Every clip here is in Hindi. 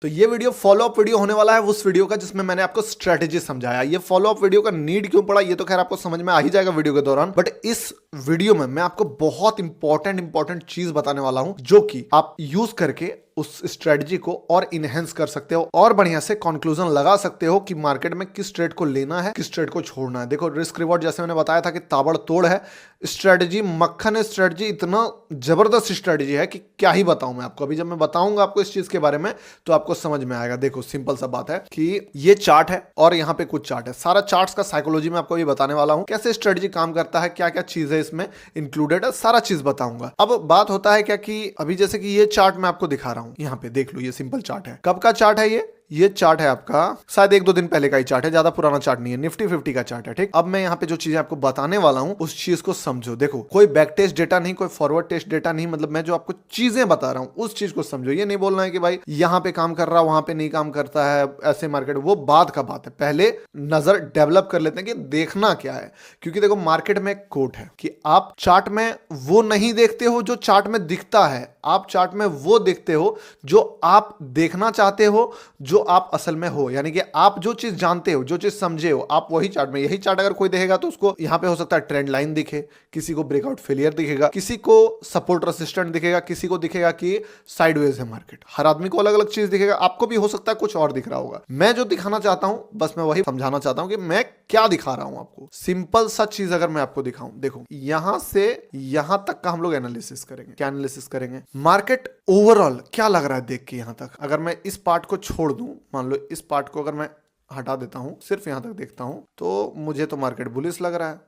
तो ये वीडियो फॉलो अप वीडियो होने वाला है उस वीडियो का जिसमें मैंने आपको स्ट्रेटेजी समझाया। ये फॉलो अप वीडियो का नीड क्यों पड़ा ये तो खैर आपको समझ में आ ही जाएगा वीडियो के दौरान, बट इस वीडियो में मैं आपको बहुत इंपॉर्टेंट चीज बताने वाला हूं जो कि आप यूज करके उस स्ट्रेटजी को और इनहेंस कर सकते हो और बढ़िया से कंक्लूजन लगा सकते हो कि मार्केट में किस ट्रेड को लेना है, किस ट्रेड को छोड़ना है। देखो रिस्क रिवॉर्ड जैसे मैंने बताया था कि ताबड़तोड़ है स्ट्रेटजी, मक्खन स्ट्रेटजी, इतना जबरदस्त स्ट्रेटजी है कि क्या ही बताऊं मैं आपको। अभी जब मैं बताऊंगा आपको इस चीज के बारे में तो आपको समझ में आएगा। देखो सिंपल सा बात है कि ये चार्ट है और यहाँ पे कुछ चार्ट है, सारा चार्ट्स का साइकोलॉजी में आपको ये बताने वाला हूं, कैसे स्ट्रेटजी काम करता है, क्या क्या चीज है इसमें इंक्लूडेड है, सारा चीज बताऊंगा। अब बात होता है क्या कि अभी जैसे कि ये चार्ट मैं आपको दिखा रहा हूं, यहाँ पे देख लो ये सिंपल चार्ट है। कब का चार्ट है ये चार्ट है आपका शायद 1-2 दिन पहले का ही चार्ट है, ज्यादा पुराना चार्ट नहीं है, निफ्टी 50 का चार्ट है। ठीक, अब मैं यहाँ पे जो चीजें आपको बताने वाला हूँ उस चीज को समझो। देखो कोई बैक टेस्ट डेटा नहीं, कोई फॉरवर्ड टेस्ट डेटा नहीं, मतलब मैं जो आपको चीजें बता रहा हूँ उस चीज को समझो। ये नहीं बोलना है कि भाई यहाँ पे काम कर रहा वहां पे नहीं काम करता है, ऐसे मार्केट, वो बाद का बात है। पहले नजर डेवलप कर लेते हैं कि देखना क्या है, क्योंकि देखो मार्केट में एक कोट है कि आप चार्ट में वो नहीं देखते हो जो चार्ट में दिखता है, आप चार्ट में वो देखते हो जो आप देखना चाहते हो, जो आप असल में हो। यानी कि आप जो चीज जानते हो, जो चीज समझे हो, आप वही चार्ट में। यही चार्ट अगर कोई देखेगा तो उसको यहां पे हो सकता है ट्रेंड लाइन दिखे, किसी को ब्रेकआउट फेलियर दिखेगा, किसी को सपोर्ट रेसिस्टेंट दिखेगा, किसी को दिखेगा कि साइडवेज है मार्केट। हर आदमी को अलग अलग चीज दिखेगा, आपको भी हो सकता है कुछ और दिख रहा होगा। मैं जो दिखाना चाहता हूं बस मैं वही समझाना चाहता हूं कि मैं क्या दिखा रहा हूं आपको। सिंपल सा चीज अगर मैं आपको दिखाऊं, देखो यहां से यहां तक का हम लोग एनालिसिस करेंगे। क्या एनालिसिस करेंगे? मार्केट ओवरऑल क्या लग रहा है देख के यहां तक। अगर मैं इस पार्ट को छोड़ दूं, मान लो इस पार्ट को अगर मैं हटा देता हूं, सिर्फ यहां तक देखता हूं, तो मुझे तो मार्केट बुलिश लग रहा है।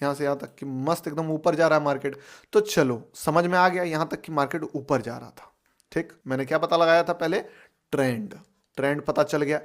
यहां से यहां तक कि मस्त एकदम ऊपर जा रहा है मार्केट। तो चलो समझ में आ गया यहां तक कि मार्केट ऊपर जा रहा था। ठीक, मैंने क्या पता लगाया था पहले? ट्रेंड पता चल गया।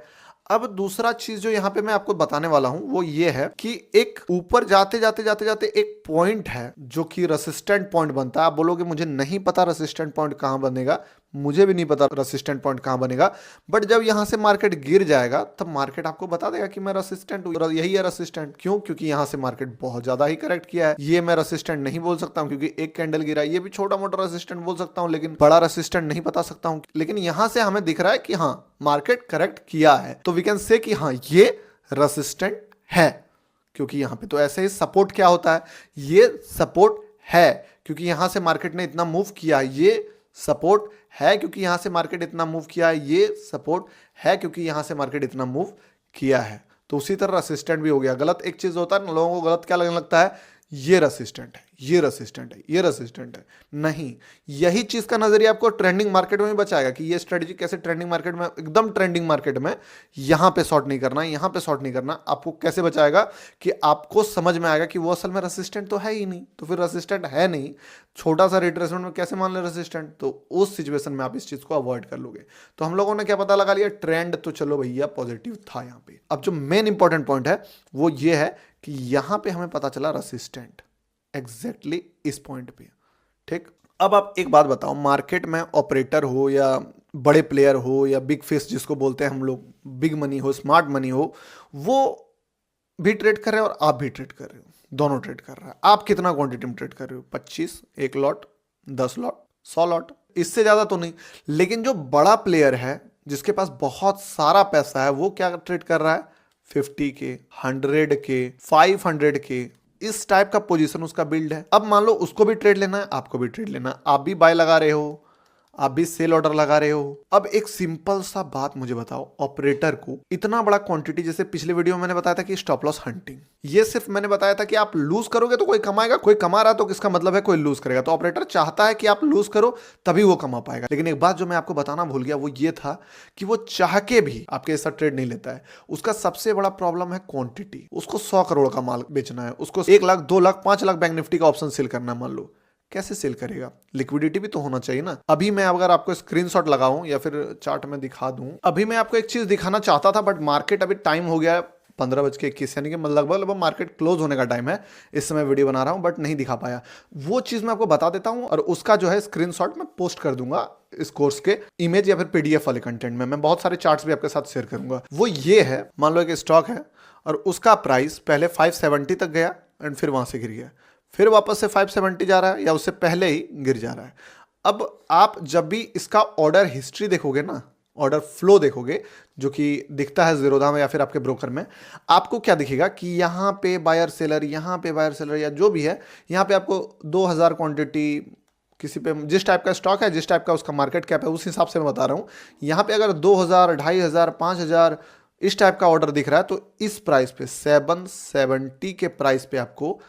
अब दूसरा चीज जो यहां पे मैं आपको बताने वाला हूं वो ये है कि एक ऊपर जाते जाते एक पॉइंट है जो कि रेसिस्टेंट पॉइंट बनता है। आप बोलोगे मुझे नहीं पता रेसिस्टेंट पॉइंट कहां बनेगा, मुझे भी नहीं पता रेसिस्टेंट पॉइंट कहां बनेगा, बट जब यहां से मार्केट गिर जाएगा तब मार्केट आपको बता देगा कि मैं रेसिस्टेंट हूं, यही है रेसिस्टेंट। क्यों? क्योंकि यहां से मार्केट बहुत ज्यादा ही करेक्ट किया है। ये मैं रेसिस्टेंट नहीं बोल सकता हूं क्योंकि एक कैंडल गिरा है। ये भी छोटा मोटा रेसिस्टेंट बोल सकता हूं लेकिन बड़ा रेसिस्टेंट नहीं बता सकता हूं। लेकिन यहां से हमें दिख रहा है कि हाँ मार्केट करेक्ट किया है, तो वी कैन से कि हाँ ये रेसिस्टेंट है। क्योंकि यहां पे तो ऐसे ही सपोर्ट क्या होता है, ये सपोर्ट है क्योंकि यहां से मार्केट ने इतना मूव किया, ये सपोर्ट है क्योंकि यहां से मार्केट इतना मूव किया है, ये सपोर्ट है क्योंकि यहां से मार्केट इतना मूव किया है। तो उसी तरह रेसिस्टेंट भी हो गया। गलत एक चीज होता है ना, लोगों को गलत क्या लगने लगता है, ये रेसिस्टेंट है, ये रेसिस्टेंट है, ये रेसिस्टेंट है। नहीं, यही चीज का नजरिया आपको ट्रेंडिंग मार्केट में भी बचाएगा कि ये स्ट्रेटजी कैसे ट्रेंडिंग मार्केट में, एकदम ट्रेंडिंग मार्केट में यहां पे शॉर्ट नहीं करना, यहां पे शॉर्ट नहीं करना। आपको कैसे बचाएगा कि आपको समझ में आएगा कि वो असल में रेसिस्टेंट तो है ही नहीं। तो फिर रेसिस्टेंट है नहीं, छोटा सा रिट्रेसमेंट में कैसे मान ले रेसिस्टेंट, तो उस सिचुएशन में आप इस चीज को अवॉइड कर लोगे। तो हम लोगों ने क्या पता लगा लिया, ट्रेंड तो चलो भैया पॉजिटिव था यहाँ पे। अब जो मेन इंपॉर्टेंट पॉइंट है वो ये है कि यहां पे हमें पता चला रेसिस्टेंट एग्जैक्टली इस पॉइंट पे। ठीक, अब आप एक बात बताओ, मार्केट में ऑपरेटर हो या बड़े प्लेयर हो या बिग फिश जिसको बोलते हैं हम लोग, बिग मनी हो, स्मार्ट मनी हो, वो भी ट्रेड कर रहे हैं और आप भी ट्रेड कर रहे हो, दोनों ट्रेड कर रहा है। आप कितना क्वांटिटी में ट्रेड कर रहे हो? 25, 1 लॉट, 10 लॉट, 100 लॉट, इससे ज्यादा तो नहीं। लेकिन जो बड़ा प्लेयर है जिसके पास बहुत सारा पैसा है वो क्या ट्रेड कर रहा है? 50 के, 100 के, 500 के, इस टाइप का पोजीशन उसका बिल्ड है। अब मान लो उसको भी ट्रेड लेना है, आपको भी ट्रेड लेना है, आप भी बाय लगा रहे हो, आप भी सेल ऑर्डर लगा रहे हो। अब एक सिंपल सा बात मुझे बताओ, ऑपरेटर को इतना बड़ा क्वांटिटी, जैसे पिछले वीडियो में मैंने बताया था कि स्टॉप लॉस हंटिंग, ये सिर्फ मैंने बताया था कि आप लूज करोगे तो कोई कमाएगा, कोई कमा रहा है तो किसका मतलब है कोई लूज करेगा। तो ऑपरेटर चाहता है कि आप लूज करो तभी वो कमा पाएगा। लेकिन एक बात जो मैं आपको बताना भूल गया वो ये था कि वो चाह के भी आपके ऐसा ट्रेड नहीं लेता है। उसका सबसे बड़ा प्रॉब्लम है क्वांटिटी। उसको 100 करोड़ का माल बेचना है, उसको 1 लाख, 2 लाख, 5 लाख बैंक निफ्टी का ऑप्शन सेल करना है। मान लो कैसे सेल करेगा? लिक्विडिटी भी तो होना चाहिए ना। अभी मैं अगर आपको स्क्रीनशॉट लगाऊं या फिर चार्ट में दिखा दूं, अभी मैं आपको एक चीज दिखाना चाहता था बट मार्केट, अभी टाइम हो गया 15:21, यानी कि लगभग मार्केट क्लोज होने का टाइम है। इस समय वीडियो बना रहा हूं बट नहीं दिखा पाया। वो चीज मैं आपको बता देता हूं और उसका जो है स्क्रीनशॉट मैं पोस्ट कर दूंगा इस कोर्स के इमेज या फिर पीडीएफ वाले कंटेंट में। मैं बहुत सारे चार्ट्स भी आपके साथ शेयर करूंगा। वो ये है, मान लो एक स्टॉक है और उसका प्राइस पहले 570 तक गया एंड फिर वहां से गिर गया, फिर वापस से 570 जा रहा है या उससे पहले ही गिर जा रहा है। अब आप जब भी इसका ऑर्डर हिस्ट्री देखोगे ना, ऑर्डर फ्लो देखोगे जो कि दिखता है ज़ीरोधा में या फिर आपके ब्रोकर में, आपको क्या दिखेगा कि यहाँ पे बायर सेलर, यहाँ पे बायर सेलर या जो भी है, यहाँ पे आपको 2000 क्वांटिटी किसी पे जिस टाइप का स्टॉक है, जिस टाइप का उसका मार्केट कैप है, उस हिसाब से मैं बता रहा हूँ। यहाँ पे अगर 2000, 2500, 5000 इस टाइप का ऑर्डर दिख रहा है तो इस प्राइस पे 770 के प्राइस पे आपको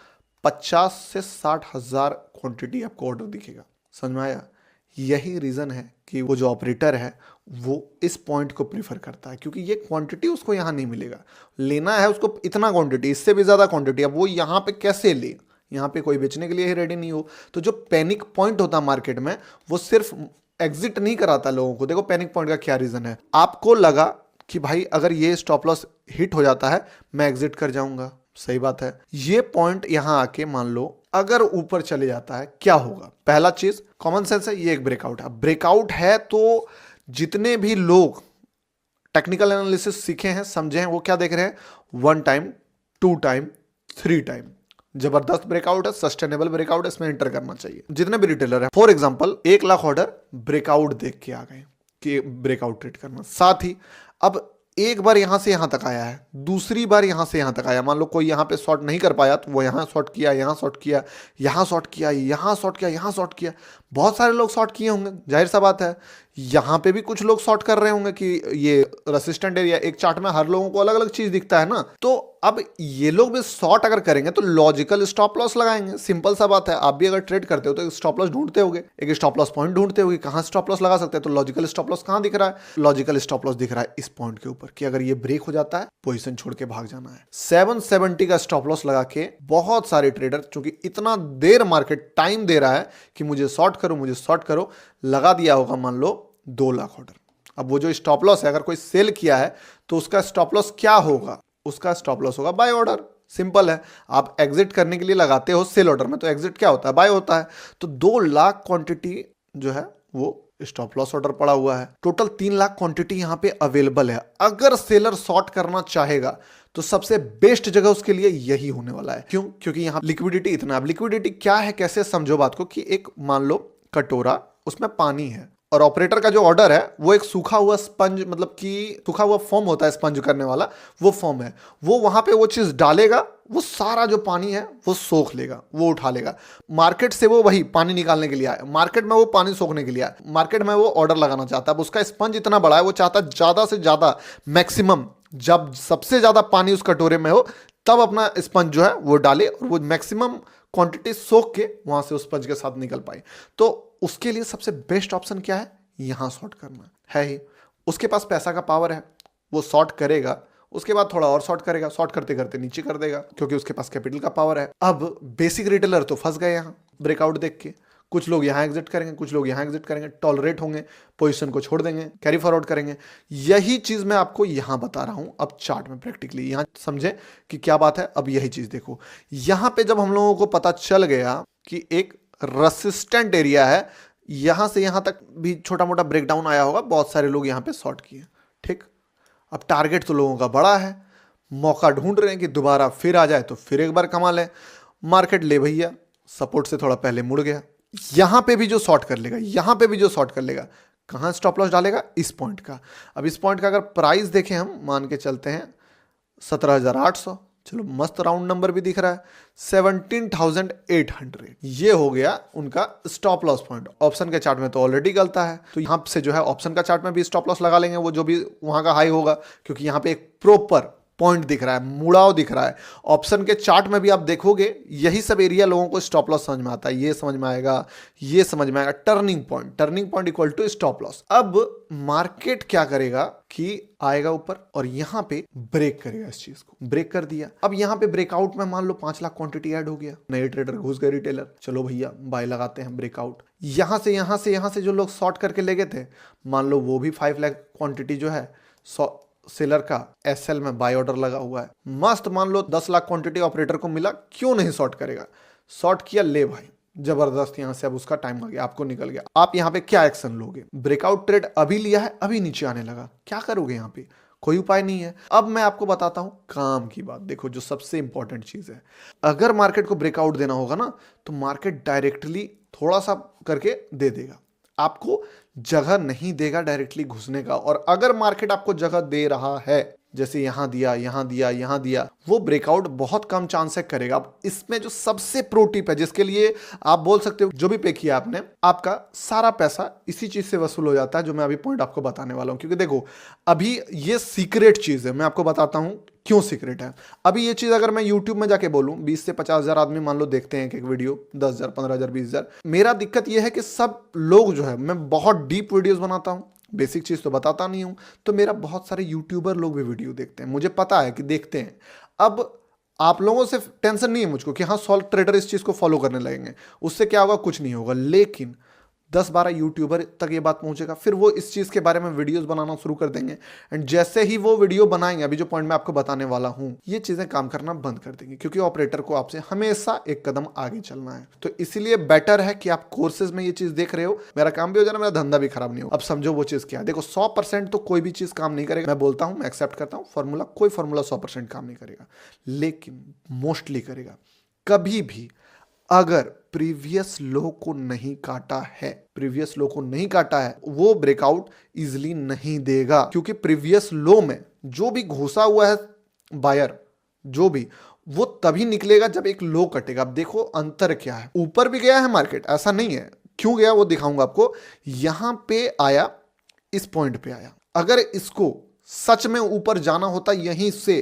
50 से 60 हजार क्वांटिटी आपको ऑर्डर दिखेगा। समझ में आया? यही रीज़न है कि वो जो ऑपरेटर है वो इस पॉइंट को प्रीफर करता है, क्योंकि ये क्वांटिटी उसको यहाँ नहीं मिलेगा। लेना है उसको इतना क्वांटिटी, इससे भी ज़्यादा क्वांटिटी, अब वो यहाँ पे कैसे ले? यहाँ पे कोई बेचने के लिए ही रेडी नहीं हो। तो जो पैनिक पॉइंट होता है मार्केट में, वो सिर्फ एग्जिट नहीं कराता लोगों को। देखो पैनिक पॉइंट का क्या रीज़न है, आपको लगा कि भाई अगर ये स्टॉप लॉस हिट हो जाता है मैं एग्जिट कर जाऊंगा, सही बात है। ये पॉइंट यहां आके मान लो अगर ऊपर चले जाता है, क्या होगा? पहला चीज कॉमन सेंस है, ये एक ब्रेकआउट है। ब्रेकआउट है तो जितने भी लोग टेक्निकल एनालिसिस सीखे हैं, समझे हैं, वो क्या देख रहे हैं? 1 टाइम, 2 टाइम, 3 टाइम। जबरदस्त ब्रेकआउट है, सस्टेनेबल ब्रेकआउट है, इसमें एंटर करना चाहिए। जितने भी रिटेलर हैं, for example 1 lakh order breakout देख के आ गए कि ब्रेकआउट ट्रेड करना। साथ ही अब एक बार यहां से यहां तक आया है, दूसरी बार यहां से यहां तक आया, मान लो कोई यहां पे शॉर्ट नहीं कर पाया तो वो यहां शॉर्ट किया, यहां शॉर्ट किया, यहां शॉर्ट किया, यहां शॉर्ट किया, यहां शॉर्ट किया। बहुत सारे लोग शॉर्ट किए होंगे, जाहिर सा बात है। यहां पे भी कुछ लोग शॉर्ट कर रहे होंगे कि ये रेसिस्टेंट एरिया, एक चार्ट में हर लोगों को अलग अलग चीज दिखता है ना। तो अब ये लोग भी शॉर्ट अगर करेंगे तो लॉजिकल स्टॉप लॉस लगाएंगे, सिंपल सा बात है। आप भी अगर ट्रेड करते हो तो एक स्टॉप लॉस ढूंढते होगे, एक स्टॉप लॉस पॉइंट ढूंढते होगे, कहां स्टॉप लॉस लगा सकते हैं। तो लॉजिकल स्टॉप लॉस कहां दिख रहा है? लॉजिकल स्टॉप लॉस दिख रहा है इस पॉइंट के ऊपर कि अगर ये ब्रेक हो जाता है पोजीशन छोड़ के भाग जाना है। 770 का स्टॉप लॉस लगा के बहुत सारे ट्रेडर, चूंकि इतना देर मार्केट टाइम दे रहा है कि मुझे शॉर्ट करो, मुझे शॉर्ट करो, लगा दिया होगा मान लो 2 लाख ऑर्डर। अब वो जो स्टॉप लॉस है, अगर कोई सेल किया है तो उसका स्टॉप लॉस क्या होगा? उसका स्टॉप लॉस होगा बाय ऑर्डर। सिंपल है। आप एग्जिट करने के लिए लगाते हो सेल ऑर्डर में, तो एग्जिट क्या होता है? बाय होता है। तो 2 लाख क्वांटिटी जो है वो स्टॉप लॉस ऑर्डर पड़ा हुआ है। टोटल 3 लाख क्वांटिटी यहां पे अवेलेबल है। अगर सेलर शॉर्ट करना चाहेगा तो सबसे बेस्ट जगह उसके लिए यही होने वाला है। क्यों? क्योंकि यहां लिक्विडिटी इतना। अब लिक्विडिटी क्या है, कैसे समझो बात को, कि एक मान लो कटोरा, उसमें पानी है और ऑपरेटर का जो ऑर्डर है वो एक सूखा हुआ स्पंज, मतलब कि सूखा हुआ फॉर्म होता है स्पंज करने वाला, वो फॉर्म है। वो वहां पे वो चीज डालेगा, वो सारा जो पानी है वो सोख लेगा, वो उठा लेगा। मार्केट से वो वही पानी निकालने के लिए आया, मार्केट में वो पानी सोखने के लिए आया, मार्केट में वो ऑर्डर लगाना चाहता है। अब उसका स्पंज इतना बड़ा है, वो चाहता है ज्यादा से ज्यादा मैक्सिमम, जब सबसे ज्यादा पानी उस कटोरे में हो तब अपना स्पंज जो है वो डाले और वो मैक्सिमम क्वांटिटी सोख के वहां से उस स्पंज के साथ निकल पाए। तो उसके लिए सबसे बेस्ट ऑप्शन क्या है? यहां शॉर्ट करना है ही। उसके पास पैसा का पावर है, वो शॉर्ट करेगा, उसके बाद थोड़ा और शॉर्ट करेगा, शॉर्ट करते करते नीचे कर देगा, क्योंकि उसके पास कैपिटल का पावर है। अब बेसिक रिटेलर तो फंस गए यहां ब्रेकआउट देख के। कुछ लोग यहां एग्जिट करेंगे, कुछ लोग यहां एग्जिट करेंगे, टॉलरेट होंगे, पोजीशन को छोड़ देंगे, कैरी फॉरवर्ड करेंगे। यही चीज मैं आपको यहां बता रहा हूं अब चार्ट में प्रैक्टिकली, यहां समझे कि क्या बात है। अब यही चीज देखो, यहां पे जब हम लोगों को पता चल गया कि एक रेसिस्टेंट एरिया है, यहां से यहां तक भी छोटा मोटा ब्रेकडाउन आया होगा, बहुत सारे लोग यहां पे शॉर्ट किए, ठीक। अब टारगेट तो लोगों का बड़ा है, मौका ढूंढ रहे हैं कि दोबारा फिर आ जाए तो फिर एक बार कमा लें। मार्केट ले भैया, सपोर्ट से थोड़ा पहले मुड़ गया, यहां पे भी जो शॉर्ट कर लेगा, यहां पे भी जो शॉर्ट कर लेगा, कहां स्टॉप लॉस डालेगा? इस पॉइंट का। अब इस पॉइंट का अगर प्राइस देखें, हम मान के चलते हैं 17,800, चलो मस्त राउंड नंबर भी दिख रहा है, 17,800, ये हो गया उनका स्टॉप लॉस पॉइंट। ऑप्शन के चार्ट में तो ऑलरेडी गलता है, तो यहां से जो है ऑप्शन का चार्ट में भी स्टॉप लॉस लगा लेंगे, वो जो भी वहां का हाई होगा, क्योंकि यहां पे एक प्रॉपर पॉइंट दिख रहा है, मुड़ाव दिख रहा है। ऑप्शन के चार्ट में भी आप देखोगे यही सब एरिया लोगों को स्टॉप लॉस समझ में आता है, ये समझ में आएगा, ये समझ में आएगा। Turning point equal to stop loss. अब मार्केट क्या करेगा कि आएगा ऊपर और यहां पे ब्रेक करेगा, इस चीज को ब्रेक कर दिया। अब यहां पे ब्रेकआउट में मान लो 5 लाख क्वांटिटी ऐड हो गया, नए ट्रेडर घुस गए, रिटेलर, चलो भैया बाय लगाते हैं ब्रेकआउट। यहां से जो लोग शॉर्ट करके ले गए थे, मान लो वो भी 5 लाख क्वांटिटी जो है सेलर का एसएल में बाय ऑर्डर लगा हुआ है, मस्त। मान लो 10 लाख क्वांटिटी ऑपरेटर को मिला, क्यों नहीं शॉर्ट करेगा? शॉर्ट किया, ले भाई जबरदस्त, यहां से अब उसका टाइम आ गया, आपको निकल गया। आप यहां पे क्या एक्शन लोगे? ब्रेकआउट ट्रेड अभी लिया है, अभी नीचे आने लगा, क्या करोगे? यहां पे कोई उपाय नहीं है। अब मैं आपको बताता हूं काम की बात, देखो जो सबसे इंपॉर्टेंट चीज है। अगर मार्केट को ब्रेकआउट देना होगा ना, तो मार्केट डायरेक्टली थोड़ा सा करके दे देगा, आपको जगह नहीं देगा डायरेक्टली घुसने का। और अगर मार्केट आपको जगह दे रहा है, जैसे यहां दिया, यहां दिया, यहां दिया, वो ब्रेकआउट बहुत कम चांस है करेगा। अब इसमें जो सबसे प्रो टिप है, जिसके लिए आप बोल सकते हो जो भी पे किया आपने, आपका सारा पैसा इसी चीज से वसूल हो जाता है, जो मैं अभी पॉइंट आपको बताने वाला हूं। क्योंकि देखो, अभी ये सीक्रेट चीज है, मैं आपको बताता हूं क्यों सीक्रेट है। अभी ये चीज अगर मैं यूट्यूब में जाके बोलूं, 20 से 50,000 आदमी मान लो देखते हैं एक वीडियो, 10,000, 15,000, 20,000। मेरा दिक्कत यह है कि सब लोग जो है, मैं बहुत डीप वीडियोस बनाता हूं, बेसिक चीज तो बताता नहीं हूं, तो मेरा बहुत सारे यूट्यूबर लोग भी वीडियो देखते हैं, मुझे पता है कि देखते हैं। अब आप लोगों से टेंशन नहीं है मुझको कि हाँ सॉल्व ट्रेडर इस चीज को फॉलो करने लगेंगे, उससे क्या होगा, कुछ नहीं होगा। लेकिन 10-12 यूट्यूबर तक ये बात पहुंचेगा, फिर वो इस चीज के बारे में वीडियोस बनाना शुरू कर देंगे। एंड जैसे ही वो वीडियो बनाएंगे, अभी जो पॉइंट मैं आपको बताने वाला हूं, ये चीजें काम करना बंद कर देंगी, क्योंकि ऑपरेटर को आपसे हमेशा एक कदम आगे चलना है। तो इसीलिए बेटर है कि आप कोर्सेज में ये चीज देख रहे हो, मेरा काम भी हो जाना, मेरा धंधा भी खराब नहीं हो। अब समझो वो चीज क्या है। देखो, 100% तो कोई भी चीज काम नहीं करेगा, मैं बोलता हूं, मैं एक्सेप्ट करता हूं फॉर्मूला, कोई फॉर्मूला 100% काम नहीं करेगा, लेकिन मोस्टली करेगा। कभी भी अगर प्रीवियस लो को नहीं काटा है, प्रीवियस लो को नहीं काटा है, वो ब्रेकआउट इजिली नहीं देगा। क्योंकि प्रीवियस लो में जो भी घुसा हुआ है बायर, जो भी, वो तभी निकलेगा जब एक लो कटेगा। अब देखो अंतर क्या है, ऊपर भी गया है मार्केट, ऐसा नहीं है, क्यों गया वो दिखाऊंगा आपको। यहां पे आया, इस पॉइंट पे आया, अगर इसको सच में ऊपर जाना होता यहीं से,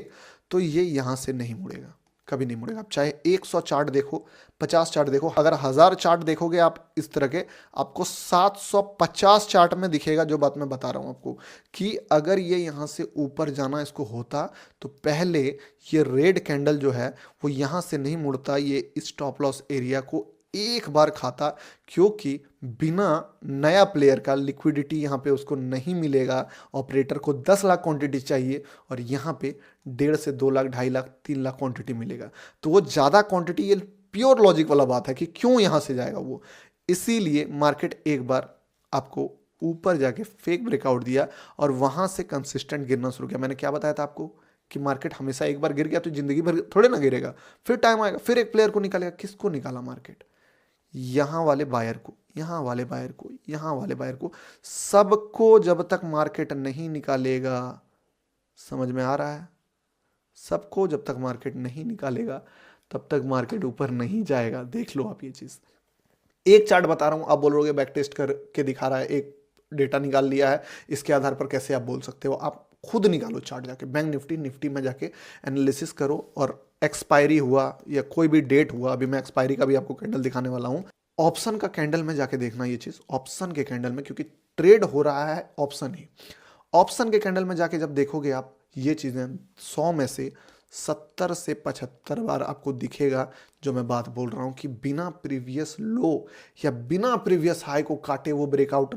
तो ये यहां से नहीं मुड़ेगा, कभी नहीं मुड़ेगा। आप चाहे 100 चार्ट देखो, 50 चार्ट देखो, अगर 1000 चार्ट देखोगे आप इस तरह के, आपको 750 चार्ट में दिखेगा जो बात मैं बता रहा हूं आपको, कि अगर ये यहां से ऊपर जाना इसको होता, तो पहले ये रेड कैंडल जो है वो यहां से नहीं मुड़ता, ये स्टॉप लॉस एरिया को एक बार खाता। क्योंकि बिना नया प्लेयर का लिक्विडिटी यहाँ पे उसको नहीं मिलेगा। ऑपरेटर को 10 लाख क्वांटिटी चाहिए, और यहाँ पे 1.5 से 2 लाख, 2.5 लाख, 3 लाख क्वांटिटी मिलेगा। तो वो ज़्यादा क्वांटिटी, ये प्योर लॉजिक वाला बात है कि क्यों यहाँ से जाएगा वो। इसीलिए मार्केट एक बार आपको ऊपर जाके फेक ब्रेकआउट दिया, और वहाँ से कंसिस्टेंट गिरना शुरू किया। मैंने क्या बताया था आपको कि मार्केट हमेशा एक बार गिर गया तो जिंदगी भर थोड़े ना गिरेगा, फिर टाइम आएगा, फिर एक प्लेयर को निकालेगा। किसको निकाला मार्केट? यहाँ वाले बायर को, यहाँ वाले बायर को, यहाँ वाले बायर को, सबको जब तक मार्केट नहीं निकालेगा। समझ में आ रहा है? सबको जब तक मार्केट नहीं निकालेगा, तब तक मार्केट ऊपर नहीं जाएगा। देख लो आप ये चीज, एक चार्ट बता रहा हूं, आप बोलोगे बैक टेस्ट करके दिखा रहा है, एक डेटा निकाल लिया है, इसके आधार पर कैसे आप बोल सकते हो? आप खुद निकालो चार्ट जाके, बैंक निफ्टी, निफ्टी में जाके एनालिसिस करो, और एक्सपायरी हुआ या कोई भी डेट हुआ, अभी मैं एक्सपायरी का भी आपको कैंडल दिखाने वाला हूं, ऑप्शन का कैंडल में जाके देखना ये चीज, ऑप्शन के कैंडल में, क्योंकि ट्रेड हो रहा है ऑप्शन ही। ऑप्शन के कैंडल में जाके जब देखोगे आप ये चीजें, 100 में से 70 से 75 बार आपको दिखेगा जो मैं बात बोल रहा हूं, कि बिना प्रीवियस लो या बिना प्रीवियस हाई को काटे वो ब्रेकआउट